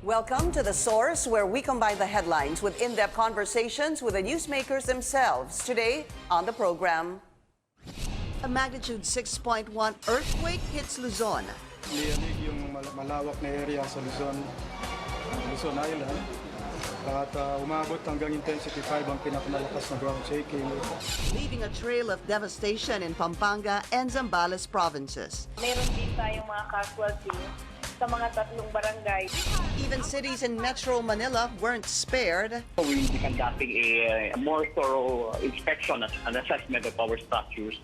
Welcome to The Source, where we combine the headlines with in-depth conversations with the newsmakers themselves. Today on the program, a magnitude 6.1 earthquake hits Luzon. Liyanig yung malawak na area sa Luzon Island. At umabot hanggang intensity 5 ang pinakamalakas na ground shaking. Leaving a trail of devastation in Pampanga and Zambales provinces. Meron din tayong mga casualty sa mga tatlong barangay. Even cities in Metro Manila weren't spared. We will be conducting a more thorough inspection and assessment of our structures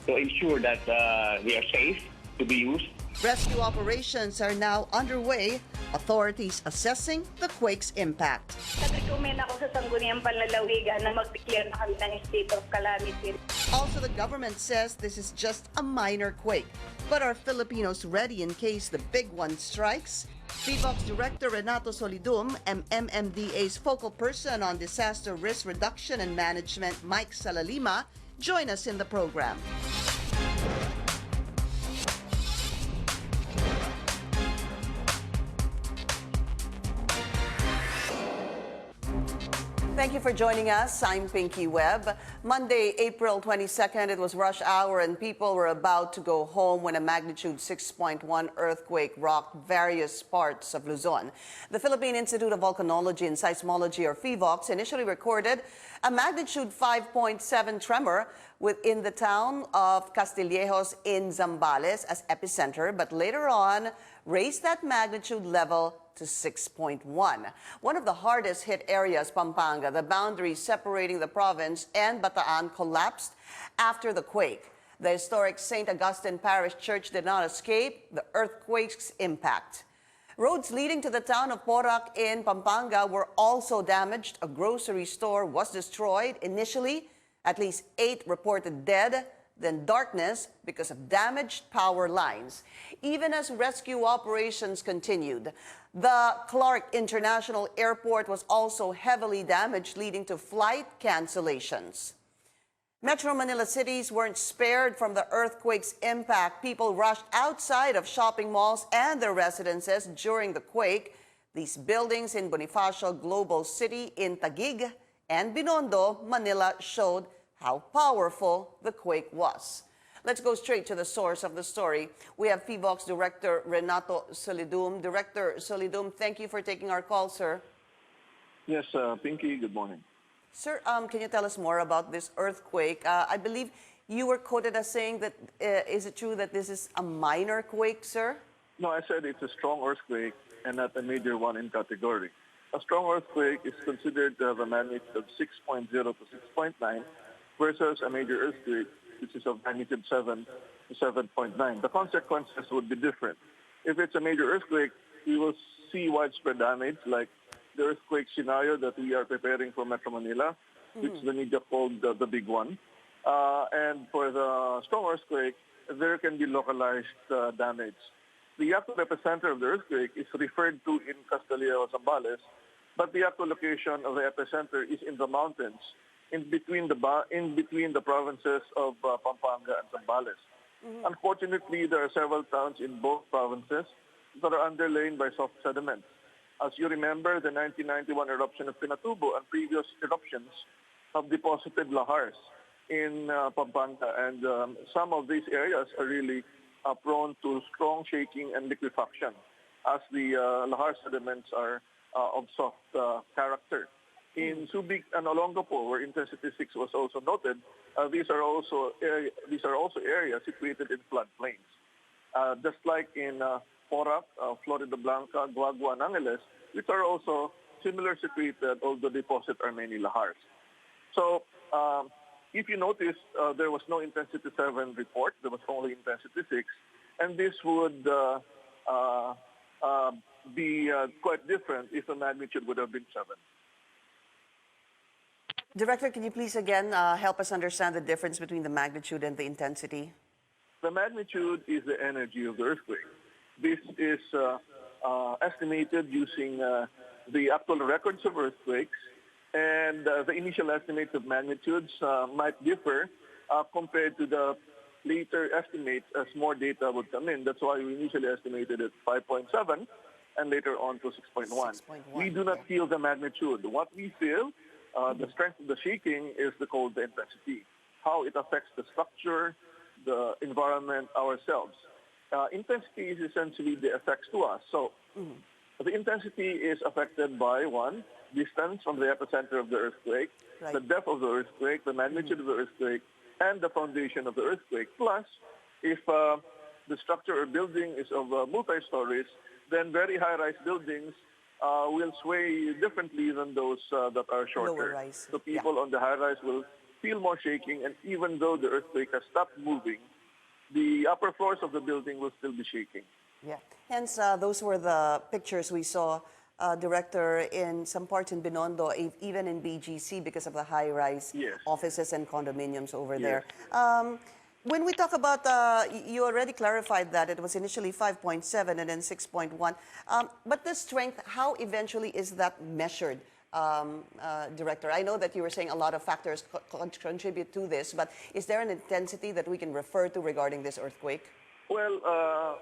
to ensure that they are safe to be used. Rescue operations are now underway, authorities assessing the quake's impact. Nag-recommend ako sa Sangguniang Panlalawigan na mag-declare na kami ng state of calamity. Also, the government says this is just a minor quake. But are Filipinos ready in case the big one strikes? PHIVOLC's Director Renato Solidum and MMDA's focal person on disaster risk reduction and management, Mike Salalima, join us in the program. Thank you for joining us. I'm Pinky Webb. Monday, April 22nd, it was rush hour and people were about to go home when a magnitude 6.1 earthquake rocked various parts of Luzon. The Philippine Institute of Volcanology and Seismology, or PHIVOLCS, initially recorded a magnitude 5.7 tremor within the town of Castillejos in Zambales as epicenter, but later on raised that magnitude level to 6.1. One of the hardest hit areas, Pampanga, the boundary separating the province and Bataan, collapsed after the quake. The historic St. Augustine Parish Church did not escape the earthquake's impact. Roads leading to the town of Porac in Pampanga were also damaged. A grocery store was destroyed. Initially, at least 8 reported dead, then darkness because of damaged power lines. Even as rescue operations continued, the Clark International Airport was also heavily damaged, leading to flight cancellations. Metro Manila cities weren't spared from the earthquake's impact. People rushed outside of shopping malls and their residences during the quake. These buildings in Bonifacio Global City in Taguig and Binondo, Manila, showed how powerful the quake was. Let's go straight to the source of the story. We have PHIVOLCS Director Renato Solidum. Director Solidum, thank you for taking our call, sir. Yes, Pinky, good morning. Sir, can you tell us more about this earthquake? I believe you were quoted as saying that, is it true that this is a minor quake, sir? No, I said it's a strong earthquake and not a major one in category. A strong earthquake is considered to have a magnitude of 6.0 to 6.9 versus a major earthquake, which is of magnitude 7 to 7.9. The consequences would be different. If it's a major earthquake, we will see widespread damage, like the earthquake scenario that we are preparing for Metro Manila, which the media called the big one. And for the strong earthquake, there can be localized damage. The actual epicenter of the earthquake is referred to in Castillejos, Zambales, but the actual location of the epicenter is in the mountains, in between the provinces of Pampanga and Zambales. Unfortunately, there are several towns in both provinces that are underlain by soft sediment. As you remember, the 1991 eruption of Pinatubo and previous eruptions have deposited lahars in Pampanga, and some of these areas are really prone to strong shaking and liquefaction, as the lahar sediments are of soft character. In Subic and Olongapo, where intensity 6 was also noted, these are also areas situated in floodplains. Just like in Porac, Florida Blanca, Guagua, and Angeles, which are also similar situated, although deposit are many lahars. So if you notice, there was no intensity 7 report, there was only intensity 6, and this would be quite different if the magnitude would have been 7. Director, can you please again help us understand the difference between the magnitude and the intensity? The magnitude is the energy of the earthquake. This is estimated using the actual records of earthquakes, and the initial estimates of magnitudes might differ compared to the later estimates as more data would come in. That's why we initially estimated at 5.7, and later on to 6.1. 6.1, We do not feel the magnitude. What we feel, the strength of the shaking is the intensity, how it affects the structure, the environment, ourselves. Intensity is essentially the effects to us. So the intensity is affected by, one, distance from the epicenter of the earthquake, the depth of the earthquake, the magnitude of the earthquake, and the foundation of the earthquake. Plus, if the structure or building is of multi-stories, then very high-rise buildings will sway differently than those that are shorter. Lower rise. So people on the high-rise will feel more shaking, and even though the earthquake has stopped moving, the upper floors of the building will still be shaking. Yeah. Hence, those were the pictures we saw, Director, in some parts in Binondo, even in BGC, because of the high-rise offices and condominiums over there. When we talk about, you already clarified that it was initially 5.7 and then 6.1. But the strength, how eventually is that measured, Director? I know that you were saying a lot of factors contribute to this, but is there an intensity that we can refer to regarding this earthquake? Well,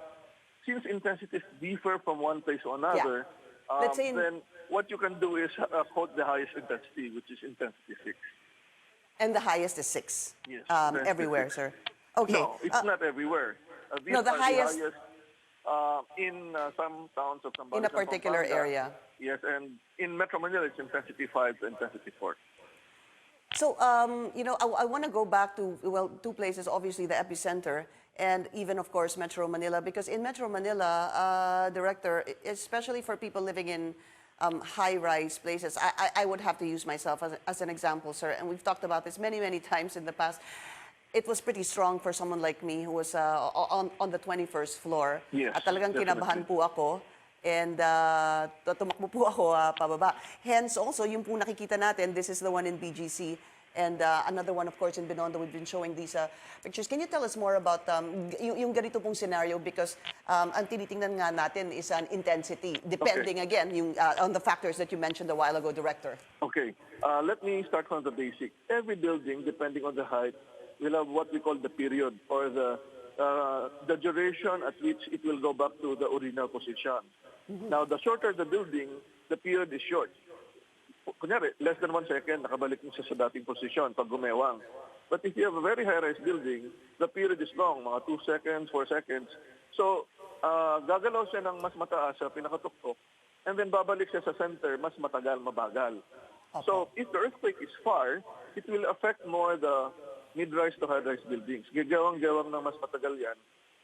since intensities differ from one place to another, Let's say then what you can do is quote the highest intensity, which is intensity 6. And the highest is 6 Yes, everywhere, 6. sir. Okay. No, it's not everywhere. These no, the are highest, the highest in some towns of Zambales in a particular and Pampanga. area. Yes, and in Metro Manila, it's intensity 5 to intensity 4. So, you know, I want to go back to, well, two places, obviously the epicenter and even, of course, Metro Manila, because in Metro Manila, Director, especially for people living in high-rise places, I would have to use myself as an example, sir, and we've talked about this many, many times in the past. It was pretty strong for someone like me who was on the 21st floor. Yes, At talagang definitely. kinabahan po ako. And tumakbo po ako pababa. Hence, also, yung po nakikita natin, this is the one in BGC. And another one, of course, in Binondo. We've been showing these pictures. Can you tell us more about yung ganito pong scenario? Because ang tinitingnan nga natin is an intensity, depending, again, yung, on the factors that you mentioned a while ago, Director. Okay, let me start from the basic. Every building, depending on the height, will have what we call the period, or the duration at which it will go back to the original position. Now, the shorter the building, the period is short. Kunyari, less than 1 second, nakabalik mo siya sa dating posisyon pag gumewang. But if you have a very high-rise building, the period is long, mga 2 seconds, 4 seconds. So, gagalaw siya ng mas mataas sa pinakatuktok, and then babalik siya sa center, mas matagal, mabagal. Okay. So, if the earthquake is far, it will affect more the mid-rise to high-rise buildings. Gagawang-gawang na mas matagal yan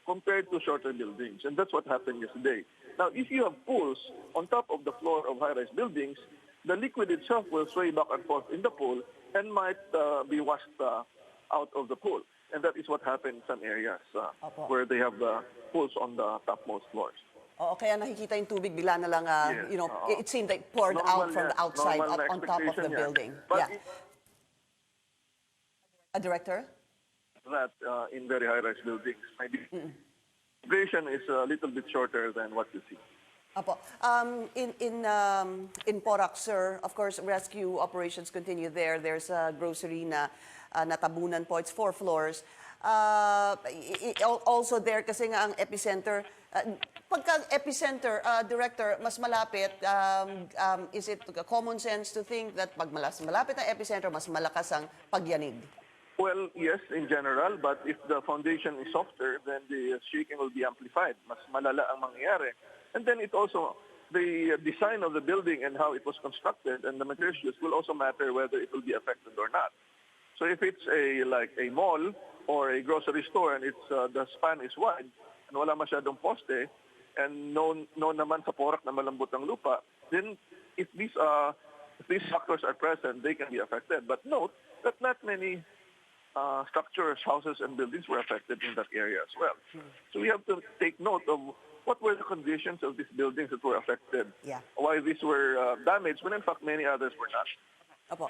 compared to shorter buildings. And that's what happened yesterday. Now, if you have pools on top of the floor of high-rise buildings, the liquid itself will sway back and forth in the pool and might be washed out of the pool. And that is what happened in some areas where they have the pools on the topmost floors. Oo, kaya nakikita yung tubig, bigla na lang, you know, it seemed like poured out from the outside on top of the building. But Director? That in very high-rise buildings, maybe duration is a little bit shorter than what you see. Apo. In Porac, sir, of course, rescue operations continue there. There's a grocery na natabunan po. It's 4 floors. Also there, kasi nga ang epicenter, pagka epicenter, Director, mas malapit, is it common sense to think that pag malapit ang epicenter, mas malakas ang pagyanig? Well, yes, in general, but if the foundation is softer, then the shaking will be amplified. Mas malala ang mangyayari. And then it also, the design of the building and how it was constructed and the materials will also matter whether it will be affected or not. So if it's like a mall or a grocery store and it's the span is wide and wala masyadong poste and known naman sa Porac na malambot ang lupa, then if these factors are present, they can be affected. But note that not many structures, houses, and buildings were affected in that area as well. So we have to take note of what were the conditions of these buildings that were affected, why these were damaged, when in fact many others were not. Opo.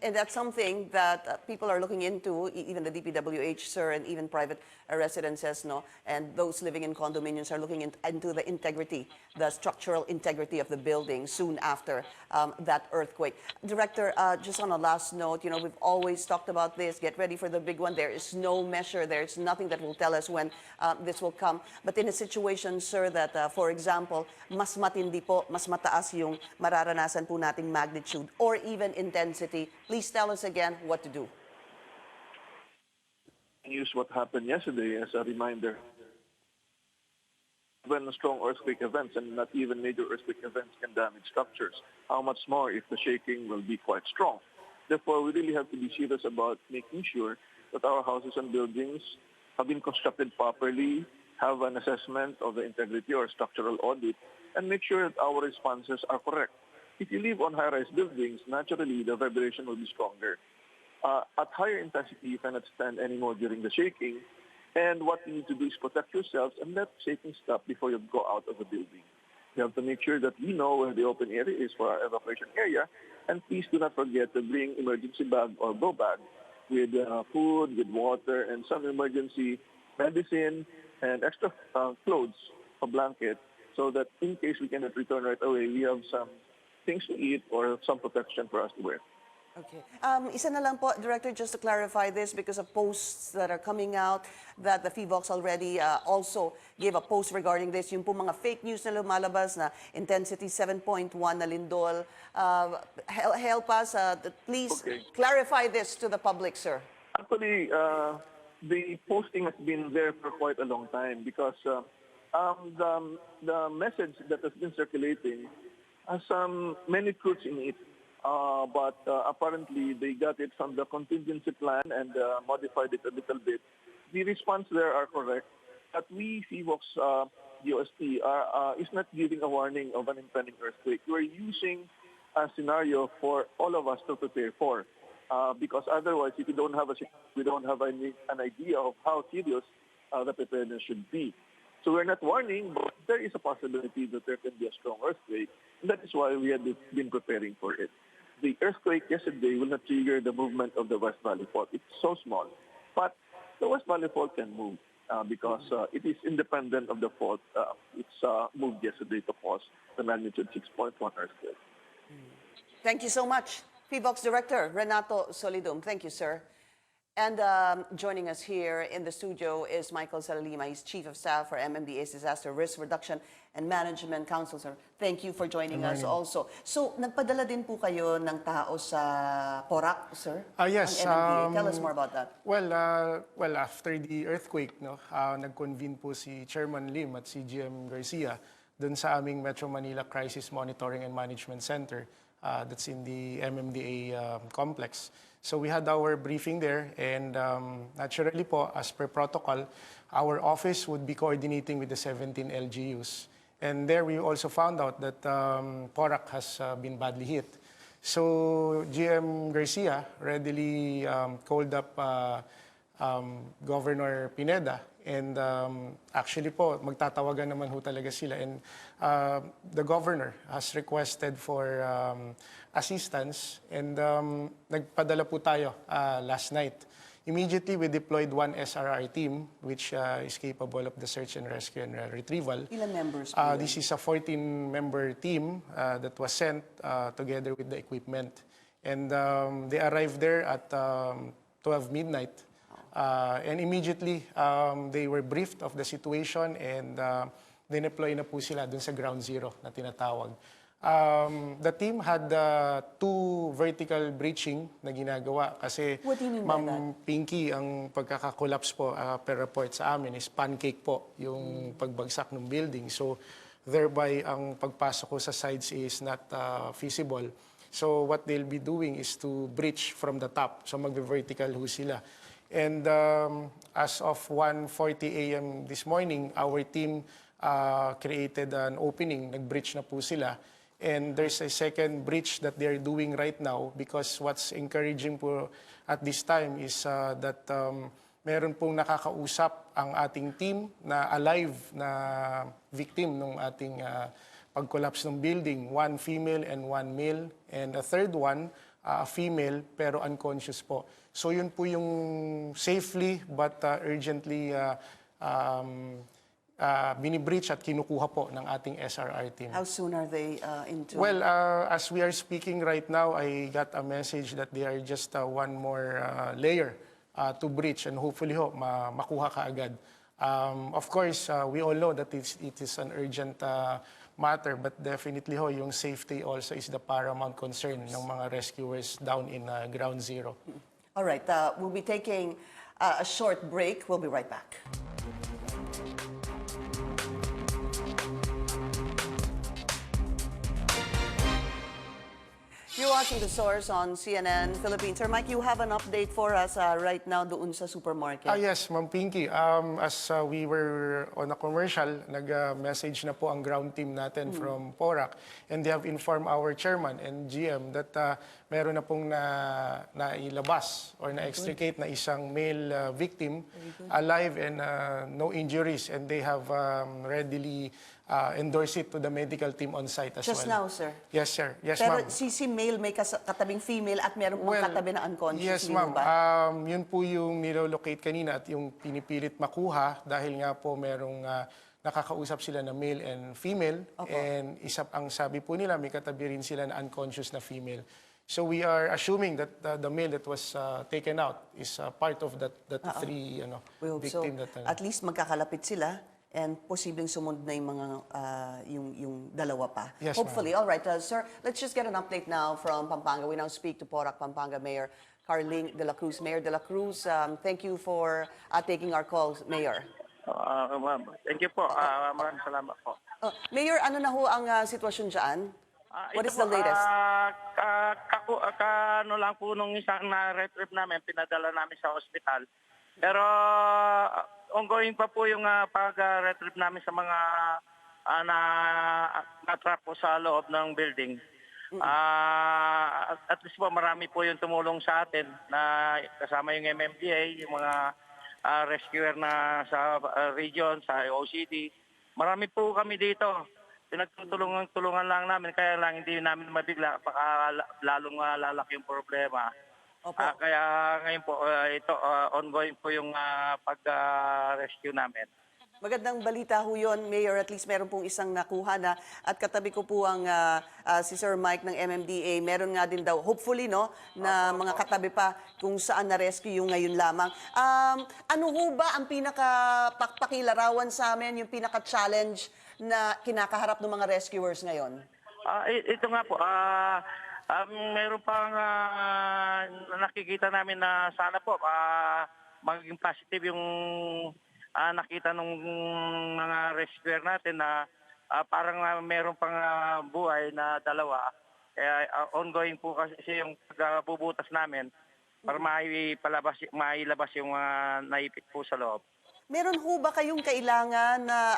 And that's something that people are looking into, even the DPWH, sir, and even private residences, no? And those living in condominiums are looking into the integrity, the structural integrity of the building soon after that earthquake. Director, just on a last note, we've always talked about this, get ready for the big one. There is no measure, there's nothing that will tell us when this will come. But in a situation, sir, that, for example, mas matindi po, mas mataas yung mararanasan po nating magnitude or even intensity, please tell us again what to do. Use what happened yesterday as a reminder. When strong earthquake events and not even major earthquake events can damage structures, how much more if the shaking will be quite strong. Therefore, we really have to be serious about making sure that our houses and buildings have been constructed properly, have an assessment of the integrity or structural audit, and make sure that our responses are correct. If you live on high-rise buildings, naturally the vibration will be stronger. At higher intensity, you cannot stand anymore during the shaking. And what you need to do is protect yourselves and let shaking stop before you go out of the building. You have to make sure that we know where the open area is for our evacuation area. And please do not forget to bring emergency bag or go bag with food, with water, and some emergency medicine and extra clothes, a blanket, so that in case we cannot return right away, we have some things to eat or some protection for us to wear. Okay. Isa na lang po, Director, just to clarify this, because of posts that are coming out that the FIVOX already also gave a post regarding this, yung po mga fake news na lumalabas na intensity 7.1 na lindol. Help us, please clarify this to the public, sir. Actually, the posting has been there for quite a long time because the message that has been circulating has many truths in it. But apparently they got it from the contingency plan and modified it a little bit. The response there are correct. That we, FIVOX DOST, is not giving a warning of an impending earthquake. We're using a scenario for all of us to prepare for. Because otherwise, if we don't have an idea of how serious the preparedness should be. So we're not warning, but there is a possibility that there can be a strong earthquake. And that is why we have been preparing for it. The earthquake yesterday will not trigger the movement of the West Valley Fault. It's so small. But the West Valley Fault can move because it is independent of the fault. It's moved yesterday to cause the magnitude 6.1 earthquake. Thank you so much. FIVOX Director Renato Solidum. Thank you, sir. And joining us here in the studio is Michael Salalima. He's Chief of Staff for MMDA's Disaster Risk Reduction and Management Council, sir. Thank you for joining us also. So, nagpadala din po kayo ng tao sa Porac, sir? Yes. Ang MMDA. Tell us more about that. Well, after the earthquake, nag-convene po si Chairman Lim at si GM Garcia dun sa aming Metro Manila Crisis Monitoring and Management Center that's in the MMDA complex. So we had our briefing there, and naturally po, as per protocol, our office would be coordinating with the 17 LGUs. And there we also found out that Porac has been badly hit. So GM Garcia readily called up Governor Pineda, and actually po, magtatawagan naman ho talaga sila. And the governor has requested for assistance, and nagpadala po tayo last night. Immediately, we deployed one SRR team, which is capable of the search and rescue and retrieval. Ilan members po This is a 14-member team that was sent together with the equipment. And they arrived there at 12 midnight. And immediately, they were briefed of the situation, and dineploy na po sila dun sa ground zero na tinatawag. The team had 2 vertical breaching na ginagawa kasi Ma'am Pinky, ang pagkakakollapse po per report sa amin is pancake po yung pagbagsak ng building. So thereby ang pagpasok ko sa sides is not feasible. So what they'll be doing is to breach from the top. So magbe-vertical ho sila. And as of 1:40 a.m. this morning, our team created an opening, nag-breach na po sila. And there's a second breach that they're doing right now because what's encouraging po at this time is that meron pong nakakausap ang ating team na alive na victim ng ating pag-collapse ng building. 1 female and 1 male. And a third one female pero unconscious po. So yun po yung safely but urgently binibreach at kinukuha po ng ating SRR team. How soon are they into? Well, as we are speaking right now, I got a message that they are just one more layer to breach and hopefully makuha kaagad. Of course, we all know that it is an urgent matter, but definitely yung safety also is the paramount concern ng mga rescuers down in Ground Zero. All right, we'll be taking a short break. We'll be right back. You're watching The Source on CNN Philippines. Sir Mike, you have an update for us right now doon sa supermarket. Yes, Ma'am Pinky. As we were on a commercial, nag-message na po ang ground team natin from PORAC, and they have informed our chairman and GM that meron na pong nailabas or na-extricate na isang male victim alive and no injuries, and they have readily endorse it to the medical team on site as Just well. now, sir? Yes, sir. Yes, Pero ma'am. si male may katabing female at meron pang katabi na unconscious. Yes, di ma'am. ba? Yun po yung nilolocate kanina at yung pinipilit makuha dahil nga po merong nakakausap sila na male and female. And ang sabi po nila, may katabi rin sila na unconscious na female. So we are assuming that the male that was taken out is part of that three We hope victim. so. At least magkakalapit sila and posibleng sumunod na yung mga yung dalawa pa. Yes, Hopefully. All right, sir, let's just get an update now from Pampanga. We now speak to PORAC Pampanga Mayor Carling de la Cruz. Mayor de la Cruz, thank you for taking our calls, Mayor. Ma'am, thank you po. Maraming salamat po. Mayor, ano na ho ang sitwasyon dyan? What is the latest? Ano lang po nung isang na-retrieve namin, pinadala namin sa ospital. Pero ongoing pa po yung pag-retrieve namin sa mga na-trap po sa loob ng building. At least po marami po yung tumulong sa atin na kasama yung MMDA, yung mga rescuer na sa region, sa OCD. Marami po kami dito. Pinagtutulungan lang namin, kaya lang hindi namin mabigla, baka lalong lalaki yung problema. Kaya ngayon po, ito ongoing po yung pag-rescue namin. Magandang balita ho yun, Mayor. At least meron pong isang nakuha na. At katabi ko po ang si Sir Mike ng MMDA. Meron nga din daw, hopefully, no, na mga katabi pa kung saan na-rescue yung ngayon lamang. Ano ho ba ang pinaka-pakilarawan sa amin, yung pinaka-challenge na kinakaharap ng mga rescuers ngayon? Ito nga po, meron pang nakikita namin na sana po maging positive yung nakita ng mga rescuer natin na parang meron pang buhay na dalawa. Kaya ongoing po kasi yung pagbubutas namin para mailabas yung naipit po sa loob. Meron ho ba kayong kailangan na,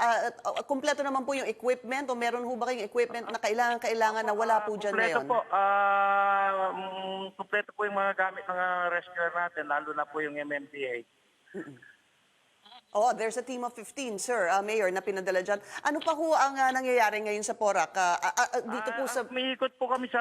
kumpleto naman po yung equipment o meron ho ba kayong equipment na kailangan na wala po dyan ngayon? Kumpleto po yung mga gamit ng rescuer natin, lalo na po yung MMDA. There's a team of 15, sir, Mayor, na pinadala dyan. Ano pa ho ang nangyayari ngayon sa PORAC? Dito po sa... Umiikot po kami sa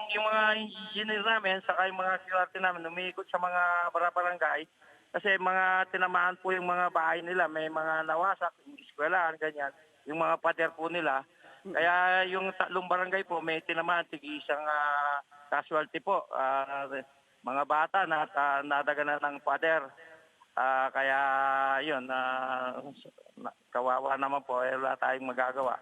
yung mga engineer namin, saka yung mga QRT namin, umiikot sa mga barangay. Kasi mga tinamaan po yung mga bahay nila, may mga nawasak, yung eskwelahan, ganyan, yung mga pader po nila. Kaya yung tatlong barangay po, may tinamaan, tig-isang casualty po. Mga bata na nadaganan ng pader. Kaya yun, kawawa naman po, wala tayong magagawa.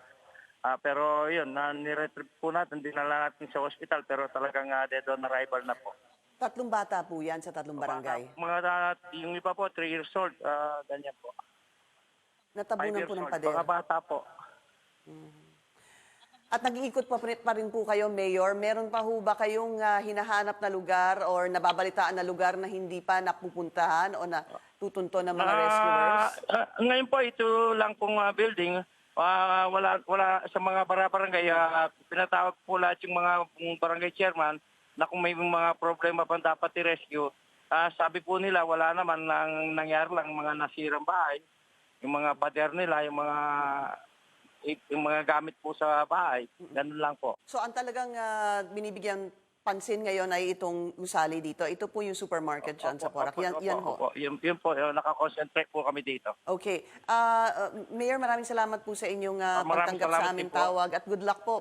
Pero yun, niretrieve po natin, dinala natin sa hospital, pero talagang dead on arrival na po. Tatlong bata po yan sa tatlong barangay? Yung iba po, 3 years old, ganyan po. Natabunan po ng pader? Mga bata po. At nag-iikot pa rin po kayo, Mayor. Meron pa ho ba kayong hinahanap na lugar or nababalitaan na lugar na hindi pa napupuntahan o natutunto ng mga rescuers? Ngayon po, ito lang pong building. Wala sa mga barangay. Pinatawag po lahat yung mga barangay chairman na kung may mga problema pang dapat i-rescue. Sabi po nila, wala naman nangyari lang mga nasirang bahay. Yung mga pader nila, yung mga gamit po sa bahay. Ganun lang po. So ang talagang binibigyan pansin ngayon ay itong gusali dito. Ito po yung supermarket dyan sa Porac. Yan ho. Opo. Yun po, nakakonsentrate po kami dito. Okay. Mayor, maraming salamat po sa inyong Maraming pagtanggap sa salamat aming din po. tawag at good luck po.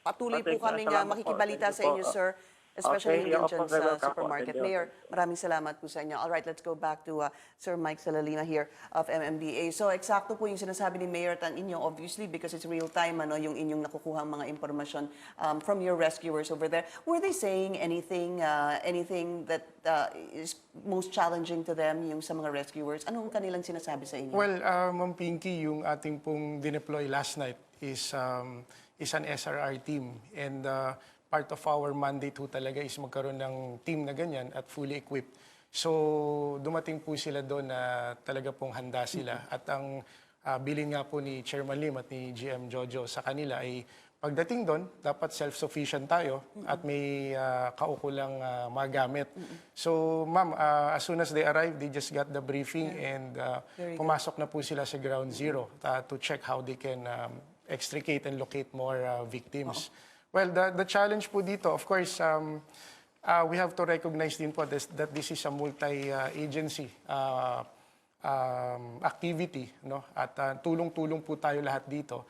Patuloy po kaming salamat po. makikibalita Thank sa you inyo, po. sir. Especially Okay, dyan opo, sa welcome po. supermarket. Thank you. Mayor, maraming salamat po sa inyo. All right, let's go back to Sir Mike Salalima here of MMDA. So, eksakto po yung sinasabi ni Mayor Tan inyo, obviously, because it's real time, yung inyong nakukuha mga impormasyon from your rescuers over there. Were they saying anything that is most challenging to them, yung sa mga rescuers? Anong kanilang sinasabi sa inyo? Well, Ma'am Pinky, yung ating pong dineploy last night is an SRR team. And part of our mandate ho talaga is magkaroon ng team na ganyan at fully equipped. So, dumating po sila doon na talaga pong handa sila. At ang bilin nga po ni Chairman Lim at ni GM Jojo sa kanila ay pagdating doon, dapat self-sufficient tayo at may kaukulang magamit. So, ma'am, as soon as they arrived, they just got the briefing and pumasok na po sila sa ground zero to check how they can extricate and locate more victims. Well, the challenge po dito, of course, we have to recognize din po that this is a multi-agency activity, no? At tulong-tulong po tayo lahat dito.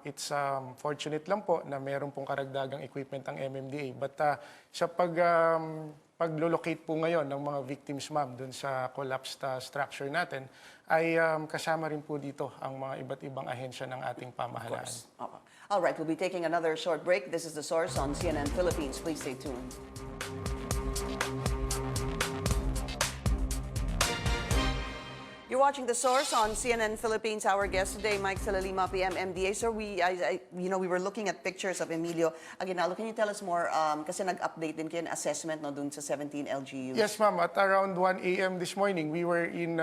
It's fortunate lang po na meron pong karagdagang equipment ang MMDA. But sa pag-locate po ngayon ng mga victims, ma'am, dun sa collapsed structure natin, ay kasama rin po dito ang mga iba't ibang ahensya ng ating pamahalaan. All right, we'll be taking another short break. This is The Source on CNN Philippines. Please stay tuned. You're watching The Source on CNN Philippines. Our guest today, Mike Salalima, PMMDA. Sir, we were looking at pictures of Emilio Aguinaldo. Can you tell us more? Kasi nag-update din kayo assessment no, dun sa 17 LGUs. Yes, ma'am. At around 1 a.m. this morning, we were in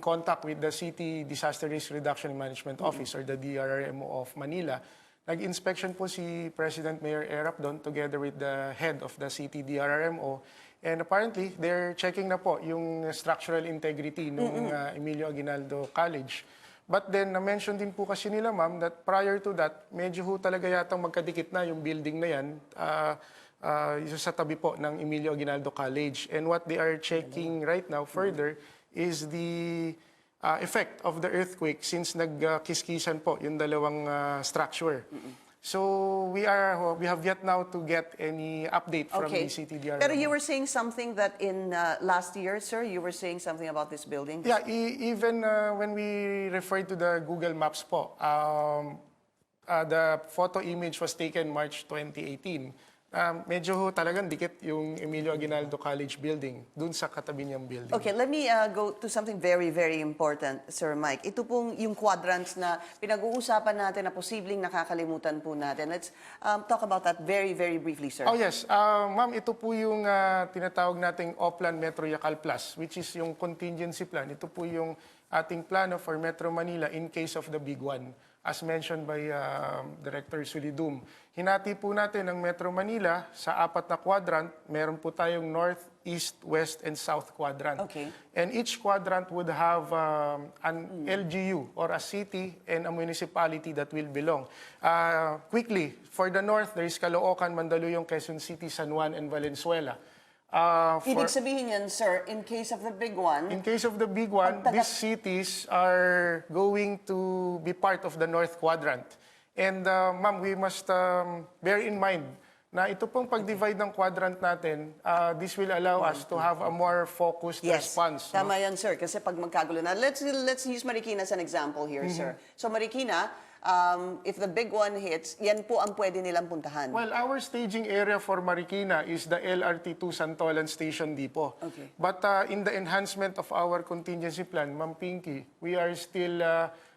contact with the City Disaster Risk Reduction and Management Office, or the DRRMO of Manila. Nag-inspection po si President Mayor Erap doon together with the head of the City DRRMO. And apparently, they're checking na po yung structural integrity ng Emilio Aguinaldo College. But then, na-mention din po kasi nila, ma'am, that prior to that, medyo ho talaga yatang magkadikit na yung building na yan sa tabi po ng Emilio Aguinaldo College. And what they are checking right now further is the effect of the earthquake since nagkiskisan po yung dalawang structure. So we have yet now to get any update from the CTDR. Pero you were saying something that in last year, sir, you were saying something about this building? Yeah, even when we referred to the Google Maps po, the photo image was taken March 2018. Medyo talagang dikit yung Emilio Aguinaldo College building dun sa katabi niyang building. Okay, let me go to something very, very important, Sir Mike. Ito pong yung quadrants na pinag-uusapan natin na posibleng nakakalimutan po natin. Let's talk about that very, very briefly, sir. Oh yes, ma'am, ito po yung tinatawag nating Oplan Metro Yacal Plus, which is yung contingency plan. Ito po yung ating plano for Metro Manila in case of the big one. As mentioned by Director Solidum. Hinati po natin ang Metro Manila sa 4 na quadrant. Meron po tayong North, East, West, and South quadrant. Okay. And each quadrant would have an LGU or a city and a municipality that will belong. Quickly, for the North, there is Caloocan, Mandaluyong, Quezon City, San Juan, and Valenzuela. Ibig sabihin yan, sir, in case of the big one, in case of the big one, these cities are going to be part of the North Quadrant. And ma'am, we must bear in mind na ito pong pag-divide ng quadrant natin, this will allow us to have a more focused response. Tama yan, sir. Kasi pag magkagulo na, let's use Marikina as an example here, sir. So Marikina, if the big one hits, yan po ang pwede nilang puntahan. Well, our staging area for Marikina is the LRT2 Santolan Station Depot. Okay. But in the enhancement of our contingency plan, Ma'am Pinky, we are still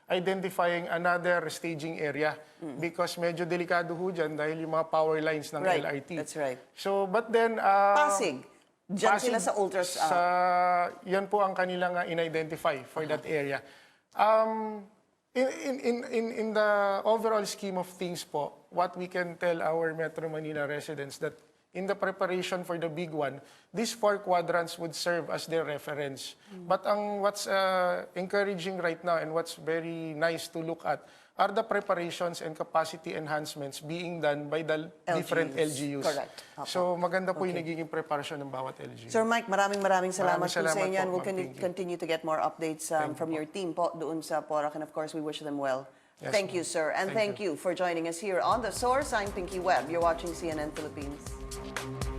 identifying another staging area because medyo delikado ho dyan dahil yung mga power lines ng LRT. That's right. So, but then... Pasig. Diyan Pasig, sila sa ultras. Yan po ang kanilang in-identify for that area. In the overall scheme of things po, what we can tell our Metro Manila residents that in the preparation for the big one, these 4 quadrants would serve as their reference. But what's encouraging right now and what's very nice to look at are the preparations and capacity enhancements being done by the different LGUs. Correct. Opo. So maganda po yung nagiging preparation ng bawat LGU. Sir Mike, maraming salamat po sa salamat inyo. And po, we'll ma'am. Thank you. continue to get more updates from your team po doon sa Porac. And of course, we wish them well. Yes, Thank you, ma'am. sir. And Thank thank you for joining us here on The Source. I'm Pinky Webb. You're watching CNN Philippines.